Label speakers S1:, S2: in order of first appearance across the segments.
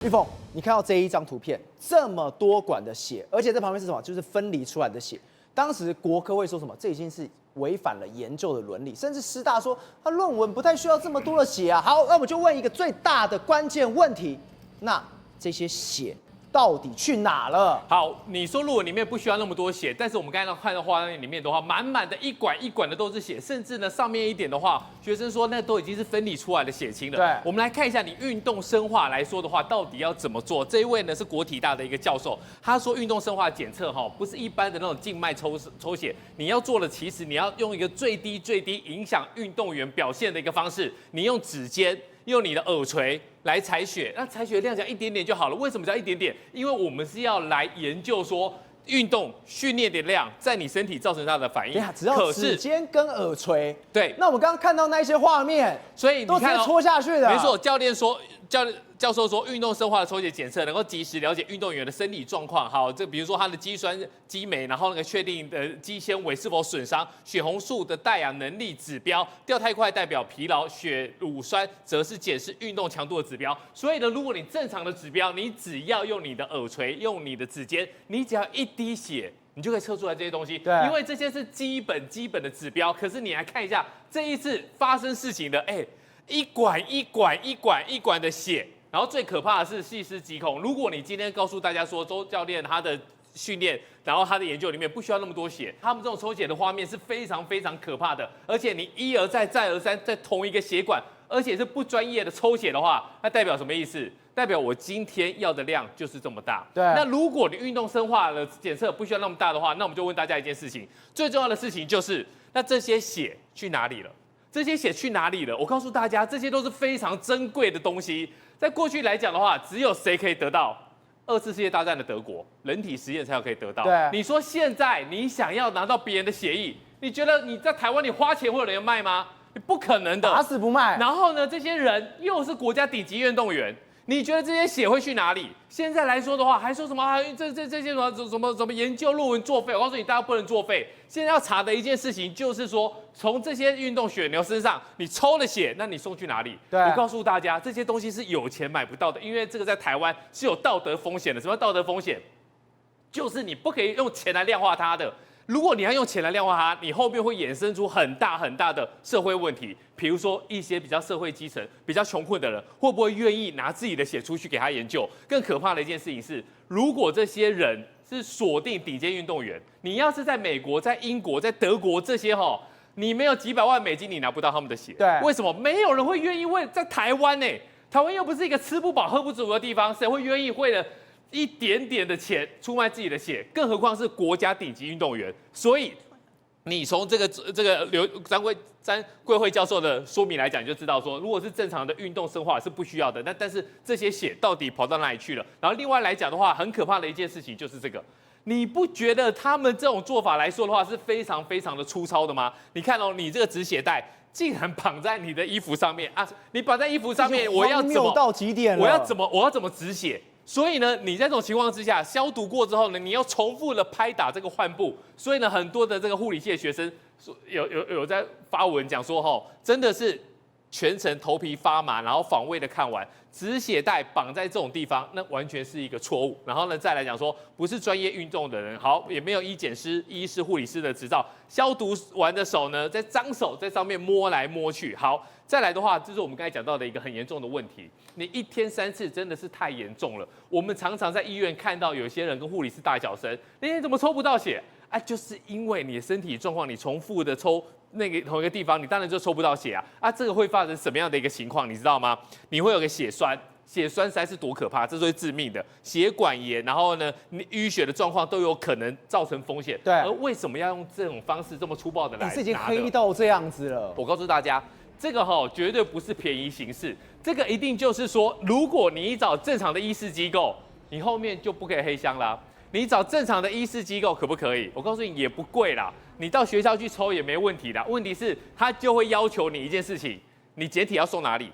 S1: 玉凤，你看到这一张图片，这么多管的血，而且这旁边是什么？就是分离出来的血。当时国科会说什么？这已经是违反了研究的伦理，甚至师大说他论文不太需要这么多的血啊。好，那我就问一个最大的关键问题：那这些血到底去哪了？
S2: 好，你说论文里面不需要那么多血，但是我们刚才看到画面里面的话，满满的一管一管的都是血，甚至呢上面一点的话，学生说那都已经是分离出来的血清了。
S1: 对，
S2: 我们来看一下你运动生化来说的话，到底要怎么做？这一位呢是国体大的一个教授，他说运动生化检测不是一般的那种静脉抽血，你要做的其实你要用一个最低影响运动员表现的一个方式，你用指尖。用你的耳垂来采血，那采血量讲一点点就好了。为什么叫一点点？因为我们是要来研究说运动训练的量在你身体造成它的反应。
S1: 只要指尖跟耳垂，
S2: 对。
S1: 那我们刚刚看到那些画面，
S2: 所以你看
S1: 都直接戳下去的。
S2: 没错，教授说，运动生化的抽血检测能够及时了解运动员的生理状况。好，这比如说他的肌酸、肌酶，然后那个确定的肌纤维是否损伤，血红素的带氧能力指标，掉太快代表疲劳，血乳酸则是检视运动强度的指标。所以呢，如果你正常的指标，你只要用你的耳垂、用你的指尖，你只要一滴血。你就可以测出来这些东西，
S1: 对，
S2: 因为这些是基本的指标。可是你来看一下这一次发生事情的，一管的血。然后最可怕的是细思极恐。如果你今天告诉大家说周教练他的训练，然后他的研究里面不需要那么多血，他们这种抽血的画面是非常可怕的。而且你一而再再而三在同一个血管，而且是不专业的抽血的话，那代表什么意思？代表我今天要的量就是这么大。
S1: 对。
S2: 那如果你运动生化的检测不需要那么大的话，那我们就问大家一件事情，最重要的事情就是，那这些血去哪里了？这些血去哪里了？我告诉大家，这些都是非常珍贵的东西。在过去来讲的话，只有谁可以得到？2次世界大战的德国，人体实验才有可以得到。
S1: 对，
S2: 你说现在你想要拿到别人的血液，你觉得你在台湾你花钱会有人卖吗？你不可能的，
S1: 打死不卖。
S2: 然后呢，这些人又是国家顶级运动员。你觉得这些血会去哪里？现在来说的话，还说什么这些什么研究论文作废？我告诉你，大家不能作废。现在要查的一件事情就是说，从这些运动血牛身上你抽了血，那你送去哪里？
S1: 对，
S2: 我告诉大家，这些东西是有钱买不到的，因为这个在台湾是有道德风险的。什么道德风险？就是你不可以用钱来量化它的。如果你要用钱来量化它，你后面会衍生出很大的社会问题。比如说一些比较社会基层、比较穷困的人，会不会愿意拿自己的血出去给他研究？更可怕的一件事情是，如果这些人是锁定顶尖运动员，你要是在美国、在英国、在德国这些你没有几百万美金，你拿不到他们的血。
S1: 对，
S2: 为什么？没有人会愿意在台湾呢？台湾又不是一个吃不饱喝不足的地方，谁会愿意为了一点点的钱出卖自己的血？更何况是国家顶级运动员。所以你从这个张贵慧教授的说明来讲，你就知道说，如果是正常的运动生化是不需要的。但是这些血到底跑到哪里去了？然后另外来讲的话，很可怕的一件事情就是这个。你不觉得他们这种做法来说的话是非常的粗糙的吗？你看你这个止血带竟然绑在你的衣服上面啊！你绑在衣服上面，我要怎么
S1: 到极点了？
S2: 我要怎么止血？所以呢，你在这种情况之下，消毒过之后呢，你要重复的拍打这个患部。所以呢，很多的这个护理系的学生有在发文讲说，真的是全程头皮发麻，然后访问的看完，止血带绑在这种地方，那完全是一个错误。然后呢，再来讲说，不是专业运动的人，也没有医师、护理师的执照，消毒完的手呢，在脏手在上面摸来摸去。好，再来的话，这是我们刚才讲到的一个很严重的问题。你1天3次真的是太严重了。我们常常在医院看到有些人跟护理师大小声，你怎么抽不到血？就是因为你的身体状况，你重复的抽同一个地方，你当然就抽不到血啊！这个会发生什么样的一个情况，你知道吗？你会有个血栓，血栓实在是多可怕，这是会致命的，血管炎，然后呢，淤血的状况都有可能造成风险。
S1: 对，
S2: 而为什么要用这种方式这么粗暴的来拿的？
S1: 已经黑到这样子了。
S2: 我告诉大家，这个绝对不是便宜行事，这个一定就是说，如果你找正常的医事机构，你后面就不可以黑箱啦。你找正常的医事机构可不可以？我告诉你也不贵啦，你到学校去抽也没问题的。问题是他就会要求你一件事情，你检体要送哪里？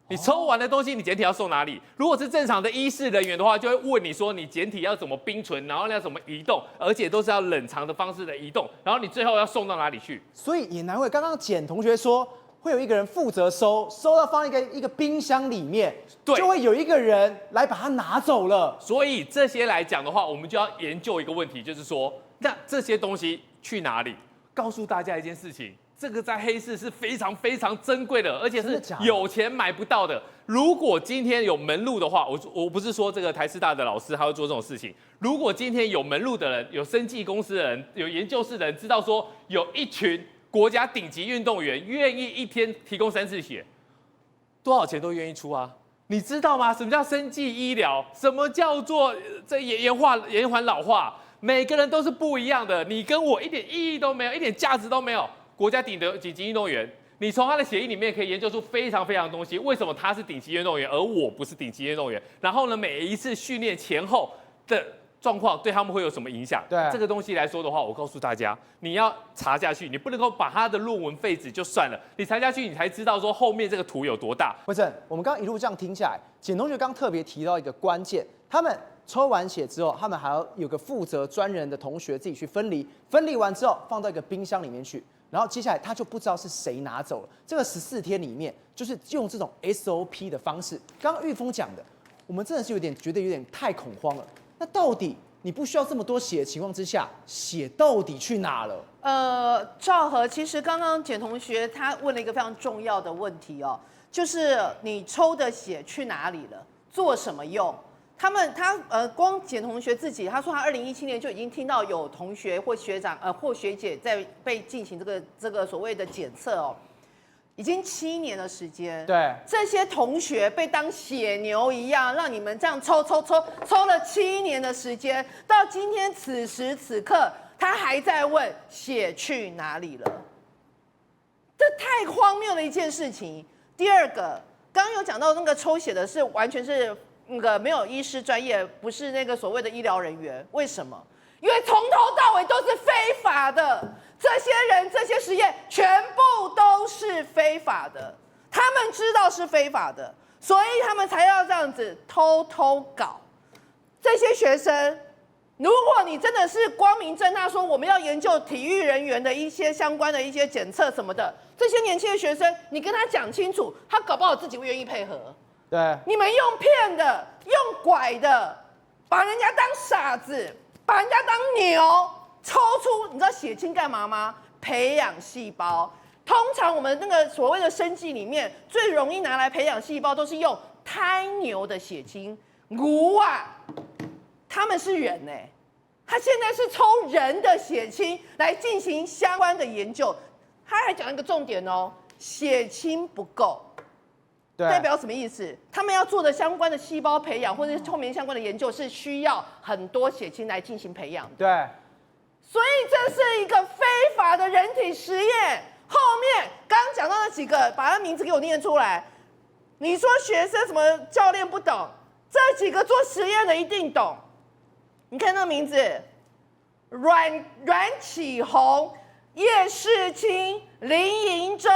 S2: 你抽完的东西你检体要送哪里？如果是正常的医事人员的话，就会问你说你检体要怎么冰存，然后要怎么移动，而且都是要冷藏的方式的移动，然后你最后要送到哪里去？
S1: 所以也难怪刚刚简同学说，会有一个人负责收到放一个冰箱里面，
S2: 对
S1: 就会有一个人来把它拿走了。
S2: 所以这些来讲的话，我们就要研究一个问题，就是说，那这些东西去哪里？告诉大家一件事情，这个在黑市是非常非常珍贵的，而且是有钱买不到的。如果今天有门路的话，我不是说这个台师大的老师他会做这种事情。如果今天有门路的人、有生技公司的人、有研究室的人，知道说有一群国家顶级运动员愿意一天提供3次血，多少钱都愿意出啊！你知道吗？什么叫生技医疗？什么叫做这延缓老化？每个人都是不一样的，你跟我一点意义都没有，一点价值都没有。国家顶级运动员，你从他的血液里面可以研究出非常非常东西。为什么他是顶级运动员，而我不是顶级运动员？然后呢，每一次训练前后的状况对他们会有什么影响？
S1: 对
S2: 这个东西来说的话，我告诉大家，你要查下去，你不能够把他的论文废止就算了，你查下去，你才知道说后面这个图有多大。
S1: 辉正，我们刚刚一路这样听下来，简同学刚特别提到一个关键，他们抽完血之后，他们还要有个负责专人的同学自己去分离，分离完之后放到一个冰箱里面去，然后接下来他就不知道是谁拿走了。这个14天里面，就是用这种 SOP 的方式。刚刚玉峰讲的，我们真的是觉得有点太恐慌了。那到底你不需要这么多血的情况之下，血到底去哪了？
S3: 赵和，其实刚刚简同学他问了一个非常重要的问题哦，就是你抽的血去哪里了，做什么用？光简同学自己，他说他2017年就已经听到有同学或学长或学姐在被进行这个所谓的检测哦，已经7年的时间。
S1: 对，
S3: 这些同学被当血牛一样，让你们这样抽了7年的时间，到今天此时此刻，他还在问血去哪里了，这太荒谬的一件事情。第二个，刚刚有讲到那个抽血的是完全是那个没有医师专业，不是那个所谓的医疗人员，为什么？因为从头到尾都是非法的，这些人这些实验全部都是非法的，他们知道是非法的，所以他们才要这样子偷搞。这些学生，如果你真的是光明正大说我们要研究体育人员的一些相关的一些检测什么的，这些年轻的学生，你跟他讲清楚，他搞不好自己会愿意配合。
S1: 对，
S3: 你们用骗的，用拐的，把人家当傻子，把人家当牛，抽出你知道血清干嘛吗？培养细胞。通常我们那个所谓的生技里面，最容易拿来培养细胞都是用胎牛的血清。牛啊，他们是人欸，他现在是抽人的血清来进行相关的研究。他还讲一个重点哦，血清不够。代表什么意思？他们要做的相关的细胞培养，或者是后面相关的研究，是需要很多血清来进行培养的。
S1: 对，
S3: 所以这是一个非法的人体实验。后面刚刚讲到那几个，把他名字给我念出来。你说学生什么教练不懂，这几个做实验的一定懂。你看那个名字，阮启宏、叶世清、林盈洲、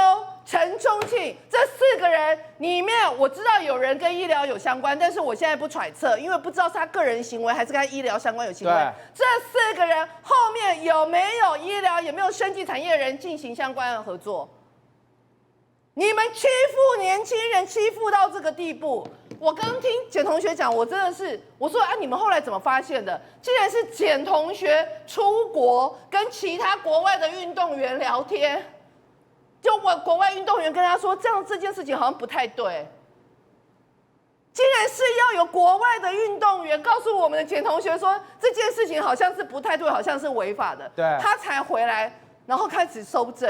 S3: 陈忠庆这4个人里面，我知道有人跟医疗有相关，但是我现在不揣测，因为不知道是他个人行为还是跟医疗相关有行为。这4个人后面有没有医疗，有没有生技产业人进行相关的合作？你们欺负年轻人，欺负到这个地步。我刚听简同学讲，我真的是，我说啊，你们后来怎么发现的？竟然是简同学出国跟其他国外的运动员聊天。就国外运动员跟他说，这件事情好像不太对，竟然是要有国外的运动员告诉我们的简同学说这件事情好像是不太对，好像是违法的，
S1: 对，
S3: 他才回来，然后开始搜证，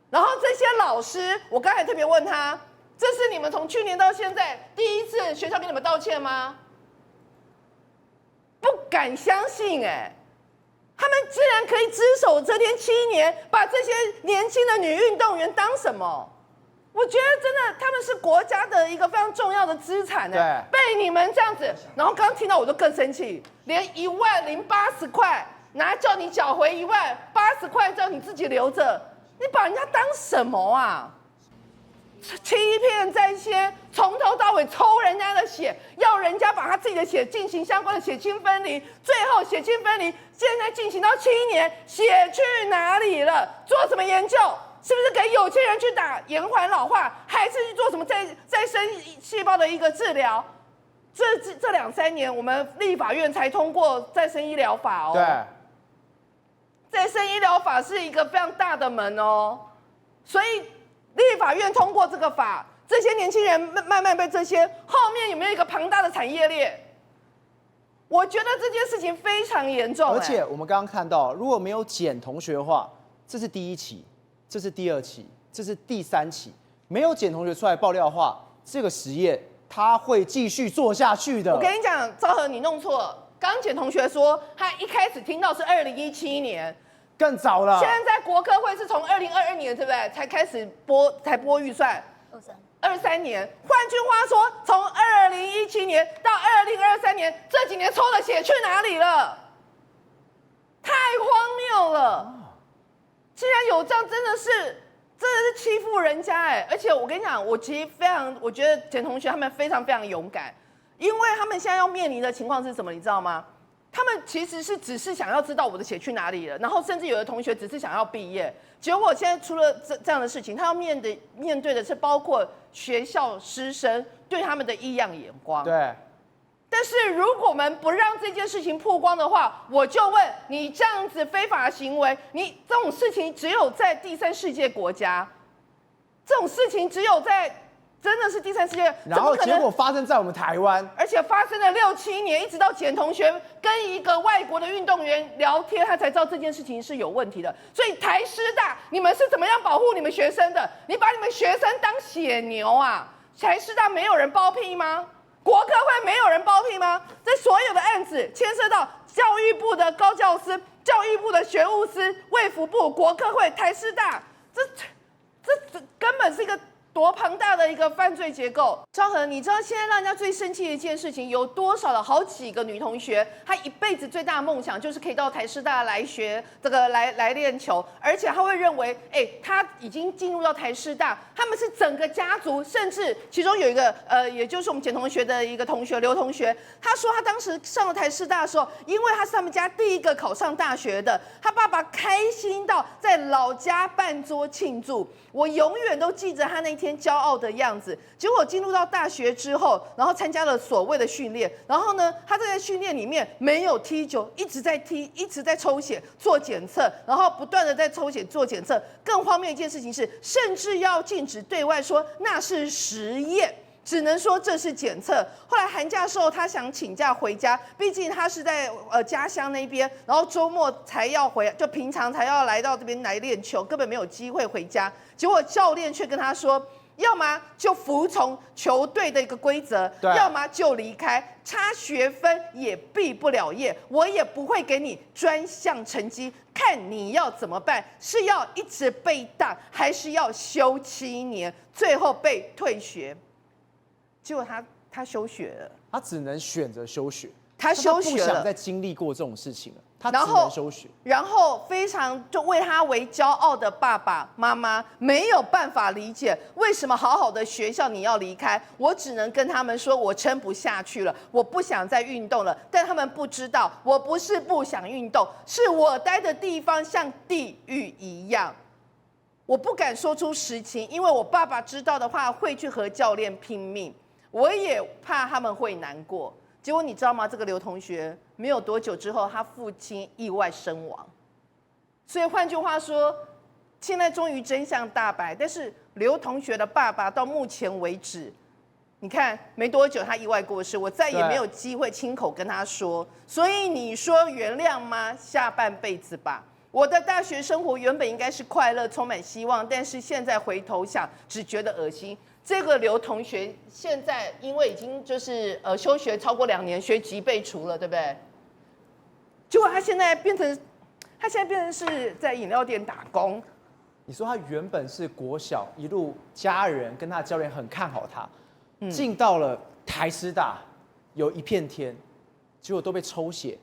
S3: 然后这些老师，我刚才特别问他，这是你们从去年到现在第一次学校给你们道歉吗？不敢相信他们竟然可以只手遮天7年，把这些年轻的女运动员当什么？我觉得真的他们是国家的一个非常重要的资产被你们这样子，然后刚刚听到我就更生气，连10080块叫你缴回10080块，叫你自己留着，你把人家当什么啊？欺骗在先，从头到尾抽人家的血，要人家把他自己的血进行相关的血清分离，最后血清分离现在进行到7年，血去哪里了？做什么研究？是不是给有钱人去打延缓老化，还是去做什么再生细胞的一个治疗？这2、3年，我们立法院才通过再生医疗法哦。
S1: 对，
S3: 再生医疗法是一个非常大的门哦，所以立法院通过这个法，这些年轻人慢慢被这些后面有没有一个庞大的产业链？我觉得这件事情非常严重。
S1: 而且我们刚刚看到，如果没有简同学的话，这是第1期，这是第2期，这是第3期，没有简同学出来爆料的话，这个实验他会继续做下去的。
S3: 我跟你讲，昭和你弄错了。刚简同学说，他一开始听到是2017年，
S1: 更早了。
S3: 现在国科会是从2022年，对不对？才开始拨预算。23年。换句话说，从2017年到2023年，这几年抽的血去哪里了？太荒谬了！既然有这样，真的是欺负人家哎！而且我跟你讲，我其实我觉得简同学他们非常勇敢，因为他们现在要面临的情况是什么，你知道吗？他们其实是只是想要知道我的血去哪里了，然后甚至有的同学只是想要毕业，结果现在出了这样的事情，他要面对的是包括学校师生对他们的异样眼光。
S1: 对。
S3: 但是如果我们不让这件事情曝光的话，我就问你，这样子非法行为，你这种事情只有在第3世界国家，这种事情只有在真的是第3世界，
S1: 然后结果发生在我们台湾，
S3: 而且发生了6、7年，一直到简同学跟一个外国的运动员聊天，他才知道这件事情是有问题的。所以台师大，你们是怎么样保护你们学生的？你把你们学生当血牛啊？台师大没有人包庇吗？国科会没有人包庇吗？这所有的案子牵涉到教育部的高教司、教育部的学务司、卫福部、国科会、台师大，这根本是一个多庞大的一个犯罪结构。昭和，你知道现在让人家最生气的一件事情，有多少的好几个女同学，她一辈子最大的梦想就是可以到台师大来学这个来练球，而且她会认为，她已经进入到台师大，他们是整个家族，甚至其中有一个也就是我们简同学的一个同学刘同学，他说他当时上了台师大的时候，因为他是他们家第一个考上大学的，他爸爸开心到在老家办桌庆祝，我永远都记着他那天骄傲的样子。结果进入到大学之后，然后参加了所谓的训练，然后呢，他在训练里面没有踢球，一直在踢，一直在抽血做检测，然后不断的在抽血做检测。更荒谬一件事情是，甚至要禁止对外说那是实验。只能说这是检测。后来寒假的时候，他想请假回家，毕竟他是在家乡那边，然后周末才要回，就平常才要来到这边来练球，根本没有机会回家。结果教练却跟他说，要么就服从球队的一个规则，要么就离开，差学分也毕不了业，我也不会给你专项成绩，看你要怎么办，是要一直被当，还是要休7年，最后被退学。结果他休学了，
S1: 他只能选择休学，
S3: 他休学了，
S1: 不想再经历过这种事情了，他只能休学。
S3: 然后非常就为他为骄傲的爸爸妈妈没有办法理解为什么好好的学校你要离开，我只能跟他们说我撑不下去了，我不想再运动了。但他们不知道，我不是不想运动，是我待的地方像地狱一样。我不敢说出实情，因为我爸爸知道的话会去和教练拼命。我也怕他们会难过，结果你知道吗？这个刘同学没有多久之后，他父亲意外身亡。所以换句话说，现在终于真相大白。但是刘同学的爸爸到目前为止，你看没多久他意外过世，我再也没有机会亲口跟他说。所以你说原谅吗？下半辈子吧。我的大学生活原本应该是快乐、充满希望，但是现在回头想，只觉得恶心。这个刘同学现在因为已经就是休学超过2年，学籍被除了，对不对？结果他现在变成是在饮料店打工。
S1: 你说他原本是国小一路家人跟他的教练很看好他，进到了台师大有一片天，结果都被抽血，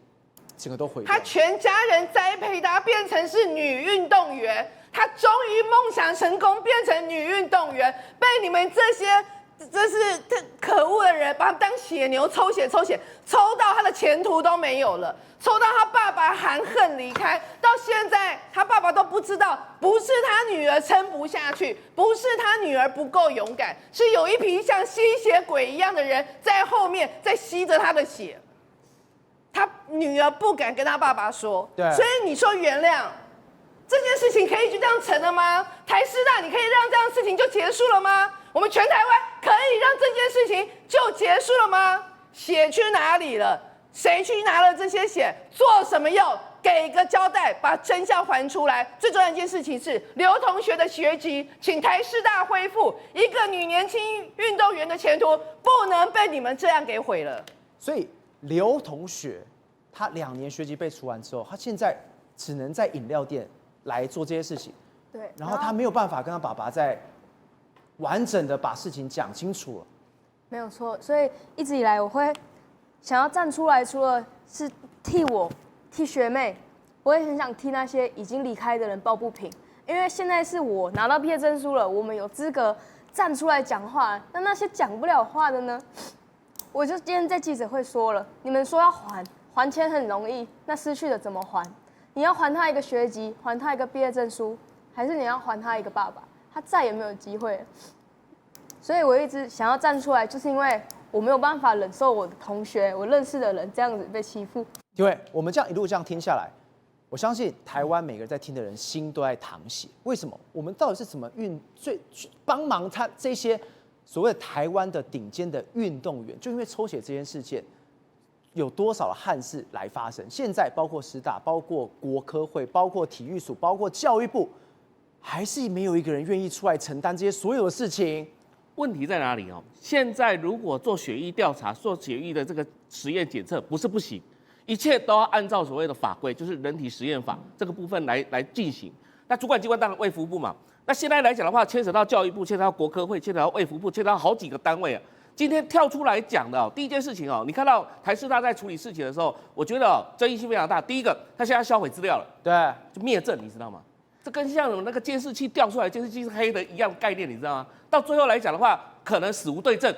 S1: 整个都毁掉。
S3: 他全家人栽培他变成是女运动员。他终于梦想成功，变成女运动员，被你们这些这是可恶的人，把他当血牛抽血，抽到他的前途都没有了，抽到他爸爸含恨离开，到现在他爸爸都不知道，不是他女儿撑不下去，不是他女儿不够勇敢，是有一批像吸血鬼一样的人在后面在吸着他的血。他女儿不敢跟他爸爸说，
S1: 对，
S3: 所以你说原谅这件事情可以就这样成了吗？台师大，你可以让这样的事情就结束了吗？我们全台湾可以让这件事情就结束了吗？血去哪里了？谁去拿了这些血？做什么用？给个交代，把真相还出来。最重要的一件事情是刘同学的学籍，请台师大恢复。一个女年轻运动员的前途不能被你们这样给毁了。
S1: 所以刘同学他2年学籍被除完之后，他现在只能在饮料店来做这些事情。
S4: 对，
S1: 然后他没有办法跟他爸爸再完整的把事情讲清楚了。
S4: 没有错，所以一直以来我会想要站出来，除了是替学妹，我也很想替那些已经离开的人抱不平，因为现在是我拿到毕业证书了，我们有资格站出来讲话。那些讲不了话的呢？我就今天在记者会说了，你们说要还钱很容易，那失去的怎么还？你要还他一个学籍，还他一个毕业证书，还是你要还他一个爸爸？他再也没有机会了。所以我一直想要站出来，就是因为我没有办法忍受我的同学、我认识的人这样子被欺负。
S1: 因为我们这样一路这样听下来，我相信台湾每个人在听的人心都在淌血。为什么？我们到底是怎么帮忙他这些所谓的台湾的顶尖的运动员？就因为抽血这件事件，有多少的憾事来发生？现在包括师大、包括国科会、包括体育署、包括教育部，还是没有一个人愿意出来承担这些所有的事情。
S5: 问题在哪里哦？现在如果做血液调查、做血液的这个实验检测，不是不行，一切都要按照所谓的法规，就是人体实验法这个部分来进行。那主管机关当然卫福部嘛。那现在来讲的话，牵扯到教育部，牵扯到国科会，牵扯到卫福部，牵扯到好几个单位啊。今天跳出来讲的哦，第一件事情哦，你看到台师大在处理事情的时候，我觉得哦争议性非常大。第一个，他现在销毁资料了，
S1: 对，
S5: 就灭证，你知道吗？这跟像那个监视器调出来，监视器是黑的一样概念，你知道吗？到最后来讲的话，可能死无对证。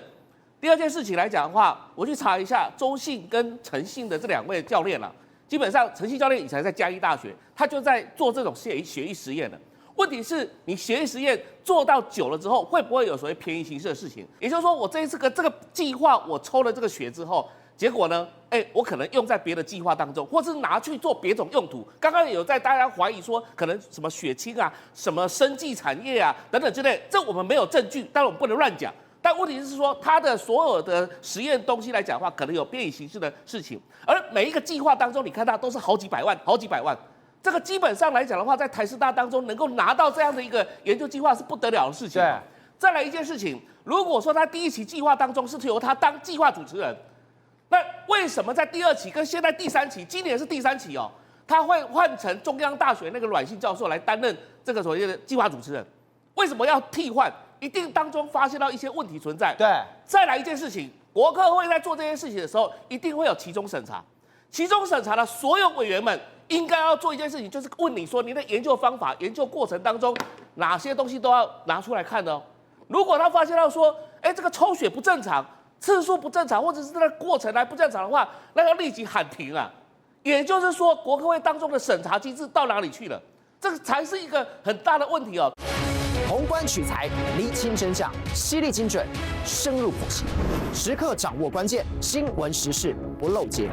S5: 第二件事情来讲的话，我去查一下周信跟陈信的这2位教练了。基本上，陈信教练以前在嘉义大学，他就在做这种血液实验的。问题是你血液实验做到久了之后，会不会有所谓便宜行事的事情？也就是说，我这一次这个计划，我抽了这个血之后，结果呢，我可能用在别的计划当中，或是拿去做别种用途。刚刚有在大家怀疑说，可能什么血清啊、什么生技产业啊等等之类，这我们没有证据，当然我们不能乱讲。但问题是说，它的所有的实验东西来讲的话，可能有便宜行事的事情，而每一个计划当中，你看到都是好几百万。这个基本上来讲的话，在台师大当中能够拿到这样的一个研究计划是不得了的事情。
S1: 对。
S5: 再来一件事情，如果说他第1期计划当中是由他当计划主持人，那为什么在第2期跟现在第3期，今年是第3期哦，他会换成中央大学那个阮姓教授来担任这个所谓的计划主持人？为什么要替换？一定当中发现到一些问题存在。
S1: 对。
S5: 再来一件事情，国科会在做这件事情的时候，一定会有期中审查。期中审查的所有委员们应该要做一件事情，就是问你说您的研究方法、研究过程当中哪些东西都要拿出来看的哦。如果他发现到说，这个抽血不正常、次数不正常，或者是这个过程来不正常的话，那要立即喊停啊。也就是说，国科会当中的审查机制到哪里去了？这个才是一个很大的问题哦。
S1: 宏观取材，厘清真相，犀利精准，深入剖析，时刻掌握关键，新闻时事不漏接。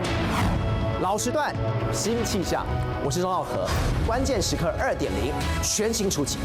S1: 老时段，新气象，我是钟耀和，关键时刻2.0全新出击。